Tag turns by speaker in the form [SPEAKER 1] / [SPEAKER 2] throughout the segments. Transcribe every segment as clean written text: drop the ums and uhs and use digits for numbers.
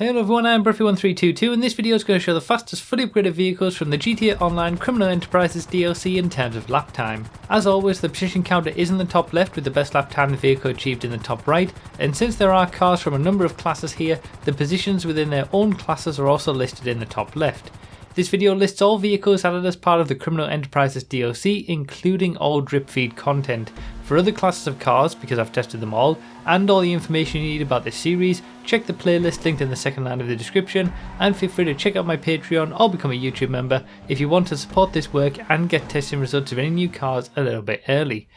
[SPEAKER 1] Hello everyone, I'm Bruffy1322 and this video is going to show the fastest fully upgraded vehicles from the GTA Online Criminal Enterprises DLC in terms of lap time. As always, the position counter is in the top left with the best lap time the vehicle achieved in the top right, and since there are cars from a number of classes here, the positions within their own classes are also listed in the top left. This video lists all vehicles added as part of the Criminal Enterprises DLC, including all drip feed content. For other classes of cars, because I've tested them all, and all the information you need about this series, check the playlist linked in the second line of the description, and feel free to check out my Patreon or become a YouTube member if you want to support this work and get testing results of any new cars a little bit early.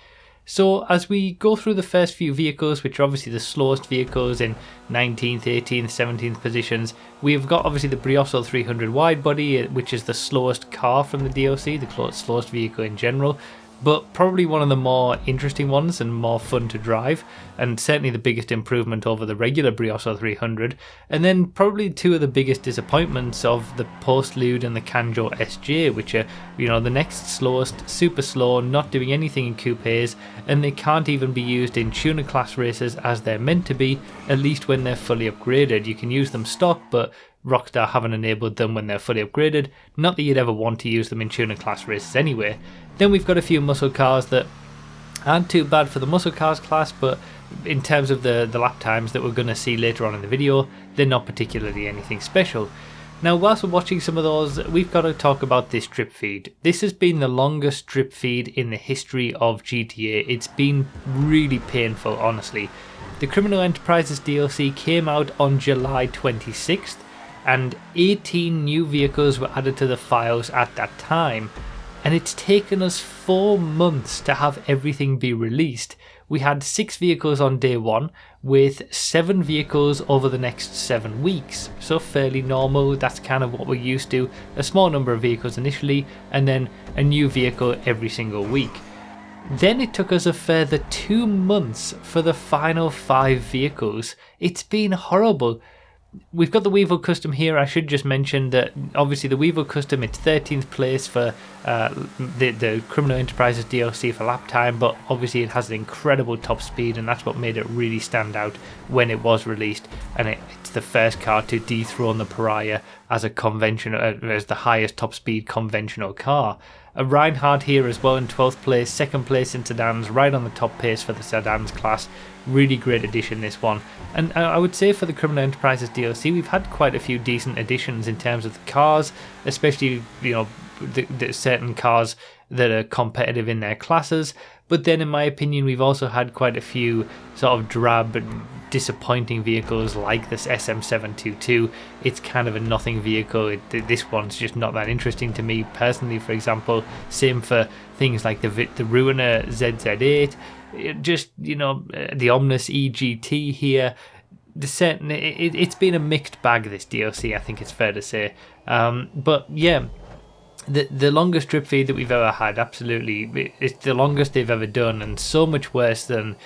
[SPEAKER 1] So as we go through the first few vehicles, which are obviously the slowest vehicles in 19th, 18th, 17th positions, we've got obviously the Brioso 300 widebody, which is the slowest car from the DLC, the slowest vehicle in general, but probably one of the more interesting ones and more fun to drive, and certainly the biggest improvement over the regular Brioso 300, and then probably two of the biggest disappointments of the Postlude and the Kanjo SJ, which are, you know, the next slowest, super slow, not doing anything in coupes, and they can't even be used in tuner class races as they're meant to be, at least when they're fully upgraded. You can use them stock, but Rockstar haven't enabled them when they're fully upgraded, not that you'd ever want to use them in tuner class races anyway. Then we've got a few muscle cars that aren't too bad for the muscle cars class, but in terms of the lap times that we're going to see later on in the video, they're not particularly anything special. Now whilst we're watching some of those, we've got to talk about this drip feed. This has been the longest drip feed in the history of GTA. It's been really painful, honestly. The Criminal Enterprises DLC came out on July 26th, and 18 new vehicles were added to the files at that time, and it's taken us 4 months to have everything be released. We had 6 vehicles on day 1 with 7 vehicles over the next 7 weeks, so fairly normal. That's kind of what we're used to, a small number of vehicles initially and then a new vehicle every single week. Then it took us a further 2 months for the final 5 vehicles. It's been horrible. We've got the Weevil Custom here. I should just mention that obviously the Weevil Custom, it's 13th place for the Criminal Enterprises DLC for lap time, but obviously it has an incredible top speed, and that's what made it really stand out when it was released. And it's the first car to dethrone the Pariah as a conventional, as the highest top speed conventional car. A Reinhardt here as well in 12th place, 2nd place in sedans, right on the top pace for the sedans class. Really great addition, this one. And I would say for the Criminal Enterprises DLC, we've had quite a few decent additions in terms of the cars, especially, you know, the certain cars that are competitive in their classes. But then in my opinion, we've also had quite a few sort of drab and disappointing vehicles like this SM722. It's kind of a nothing vehicle. This one's just not that interesting to me personally, for example. Same for things like the Ruiner ZZ8. Just, you know, the Omnis EGT here. It's been a mixed bag, this DLC, I think it's fair to say. But yeah, the longest drip feed that we've ever had, absolutely. It's the longest they've ever done, and so much worse than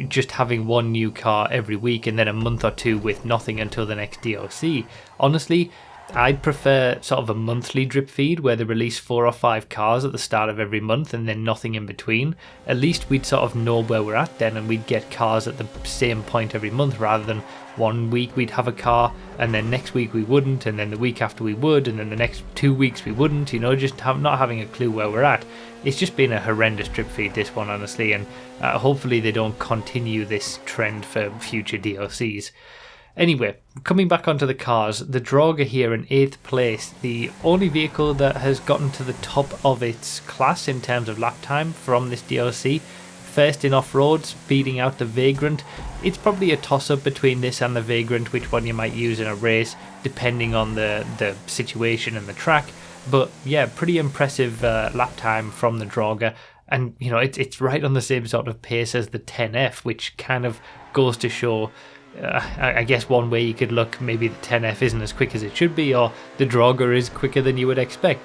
[SPEAKER 1] just having one new car every week and then a month or two with nothing until the next DLC. Honestly, I'd prefer sort of a monthly drip feed where they release 4 or 5 cars at the start of every month and then nothing in between. At least we'd sort of know where we're at then, and we'd get cars at the same point every month, rather than one week we'd have a car and then next week we wouldn't, and then the week after we would, and then the next 2 weeks we wouldn't, you know, just not having a clue where we're at. It's just been a horrendous drip feed, this one, honestly, and hopefully they don't continue this trend for future DLCs. Anyway, coming back onto the cars, the Draugr here in 8th place, the only vehicle that has gotten to the top of its class in terms of lap time from this DLC. First in off-roads, beating out the Vagrant. It's probably a toss-up between this and the Vagrant, which one you might use in a race, depending on the situation and the track. But yeah, pretty impressive lap time from the Draugr. And, you know, it's right on the same sort of pace as the 10F, which kind of goes to show... I guess one way you could look, maybe the 10F isn't as quick as it should be, or the Draugr is quicker than you would expect.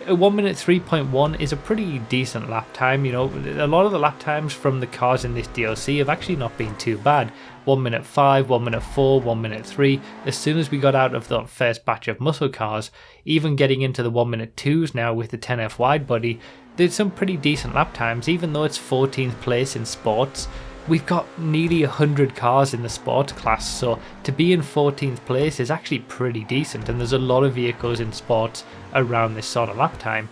[SPEAKER 1] 1 minute 3.1 is a pretty decent lap time. You know, a lot of the lap times from the cars in this DLC have actually not been too bad. 1 minute 5, 1 minute 4, 1 minute 3. As soon as we got out of the first batch of muscle cars, even getting into the 1 minute 2s now with the 10F widebody, there's some pretty decent lap times, even though it's 14th place in sports. we've got nearly 100 cars in the sports class, so to be in 14th place is actually pretty decent, and there's a lot of vehicles in sports around this sort of lap time.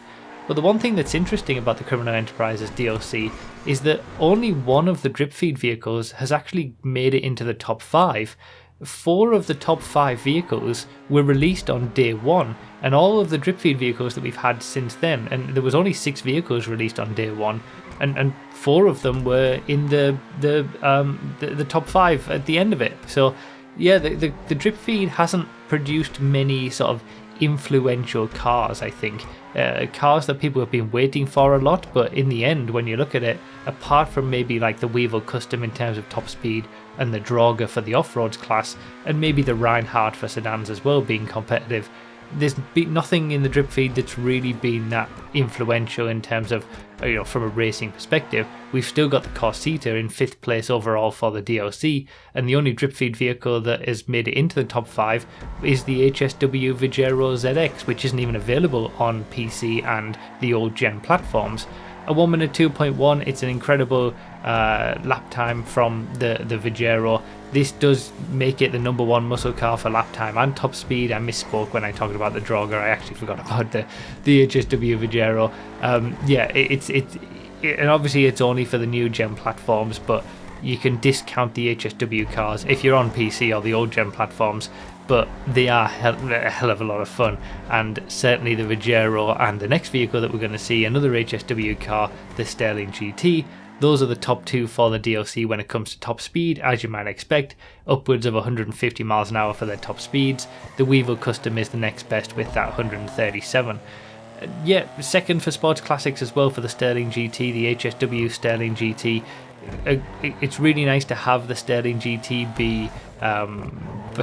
[SPEAKER 1] But the one thing that's interesting about the Criminal Enterprises DLC is that only one of the drip feed vehicles has actually made it into the top 5. 4 of the top 5 vehicles were released on day 1, and all of the drip feed vehicles that we've had since then, and there was only 6 vehicles released on day 1, and 4 of them were in the top 5 at the end of it. So yeah, the drip feed hasn't produced many sort of influential cars, I think. Cars that people have been waiting for a lot, but in the end, when you look at it, apart from maybe like the Weevil Custom in terms of top speed and the Draugr for the off-roads class, and maybe the Reinhardt for sedans as well being competitive, there's been nothing in the drip feed that's really been that influential in terms of, from a racing perspective. We've still got the Corsita in 5th place overall for the DLC, and the only drip feed vehicle that has made it into the top 5 is the HSW Vigero ZX, which isn't even available on PC and the old gen platforms. A 1 minute 2.1, it's an incredible lap time from the Vigero. This does make it the number 1 muscle car for lap time and top speed. I misspoke when I talked about the Draugr. I actually forgot about the HSW Vigero. And obviously it's only for the new gen platforms, but you can discount the HSW cars if you're on PC or the old gen platforms, but they are a hell of a lot of fun. And certainly the Vigero and the next vehicle that we're going to see, another HSW car, the Sterling GT, those are the top 2 for the DLC when it comes to top speed, as you might expect, upwards of 150 miles an hour for their top speeds. The Weevil Custom is the next best with that 137. Second for sports classics as well for the Sterling GT, the HSW Sterling GT. It's really nice to have the Sterling GT be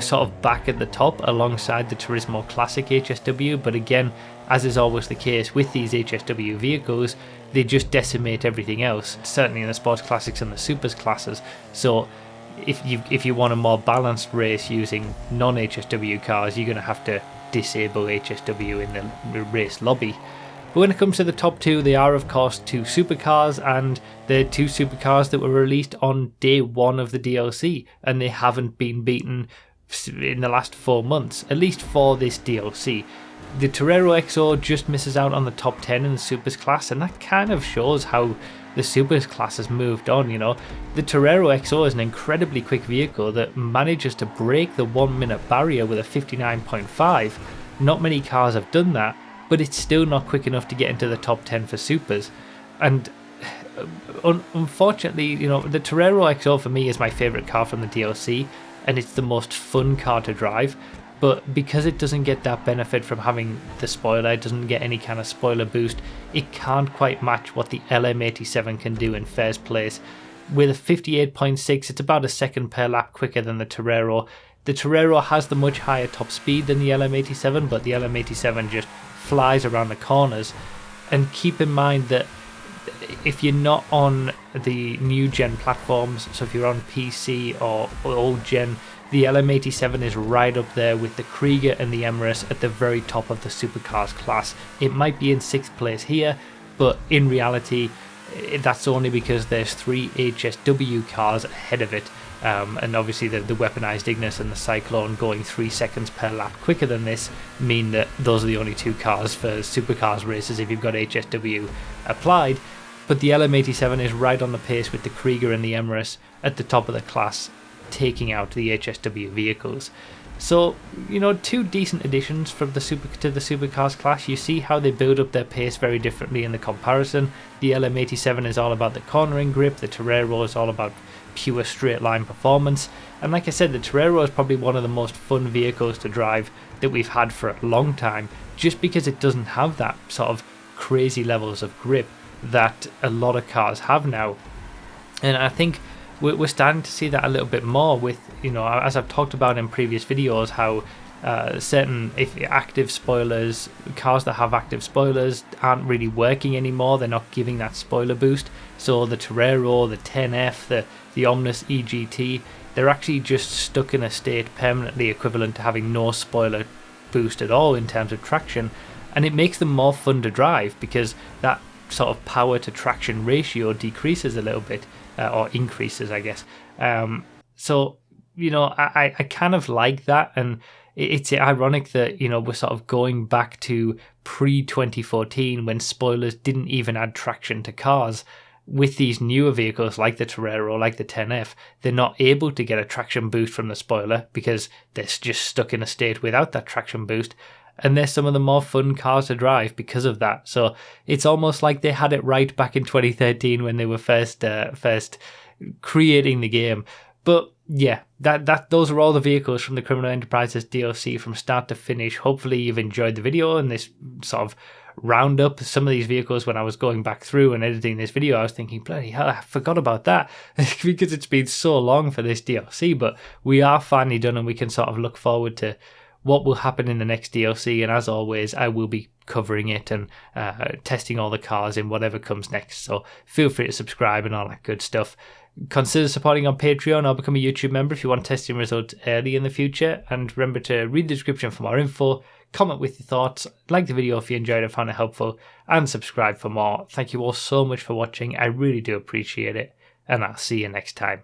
[SPEAKER 1] sort of back at the top alongside the Turismo Classic HSW, but again, as is always the case with these HSW vehicles, they just decimate everything else, certainly in the sports classics and the supers classes. So if you want a more balanced race using non-HSW cars, you're going to have to disable HSW in the race lobby. But when it comes to the top 2, they are of course 2 supercars, and they're 2 supercars that were released on day 1 of the DLC, and they haven't been beaten in the last 4 months, at least for this DLC. The Torero XO just misses out on the top 10 in the supers class, and that kind of shows how the supers class has moved on. The Torero XO is an incredibly quick vehicle that manages to break the 1 minute barrier with a 59.5. Not many cars have done that, but it's still not quick enough to get into the top 10 for supers. And unfortunately, the Torero XO for me is my favourite car from the DLC, and it's the most fun car to drive. But because it doesn't get that benefit from having the spoiler, it doesn't get any kind of spoiler boost, it can't quite match what the LM87 can do in first place. With a 58.6, it's about a second per lap quicker than the Torero. The Torero has the much higher top speed than the LM87, but the LM87 just flies around the corners. And keep in mind that if you're not on the new gen platforms, so if you're on PC or old gen, the LM87 is right up there with the Krieger and the Emirates at the very top of the supercars class. It might be in 6th place here, but in reality that's only because there's 3 HSW cars ahead of it, and obviously the weaponized Ignis and the Cyclone going 3 seconds per lap quicker than this mean that those are the only 2 cars for supercars races if you've got HSW applied. But the LM87 is right on the pace with the Krieger and the Emirates at the top of the class, taking out the HSW vehicles. So 2 decent additions from the supercars class. You see how they build up their pace very differently in the comparison. The LM87 is all about the cornering grip, the Torero is all about pure straight line performance, and like I said, the Torero is probably one of the most fun vehicles to drive that we've had for a long time, just because it doesn't have that sort of crazy levels of grip that a lot of cars have now. And I think we're starting to see that a little bit more with, as I've talked about in previous videos, how certain active spoilers, cars that have active spoilers aren't really working anymore. They're not giving that spoiler boost. So the Torero, the 10F, the Omnis EGT, they're actually just stuck in a state permanently equivalent to having no spoiler boost at all in terms of traction, and it makes them more fun to drive because that sort of power to traction ratio decreases a little bit. or increases, I guess. So, you know, I kind of like that, and it's ironic that, you know, we're sort of going back to pre-2014 when spoilers didn't even add traction to cars. With these newer vehicles like the Torero, like the 10F, they're not able to get a traction boost from the spoiler because they're just stuck in a state without that traction boost. And they're some of the more fun cars to drive because of that. So it's almost like they had it right back in 2013 when they were first creating the game. But yeah, those are all the vehicles from the Criminal Enterprises DLC from start to finish. Hopefully you've enjoyed the video and this sort of round up some of these vehicles. When I was going back through and editing this video, I was thinking, bloody hell, I forgot about that because it's been so long for this DLC. But we are finally done, and we can sort of look forward to what will happen in the next DLC. And as always, I will be covering it and testing all the cars in whatever comes next. So feel free to subscribe and all that good stuff. Consider supporting on Patreon or become a YouTube member if you want testing results early in the future. And remember to read the description for more info, comment with your thoughts, like the video if you enjoyed it, found it helpful, and subscribe for more. Thank you all so much for watching. I really do appreciate it, and I'll see you next time.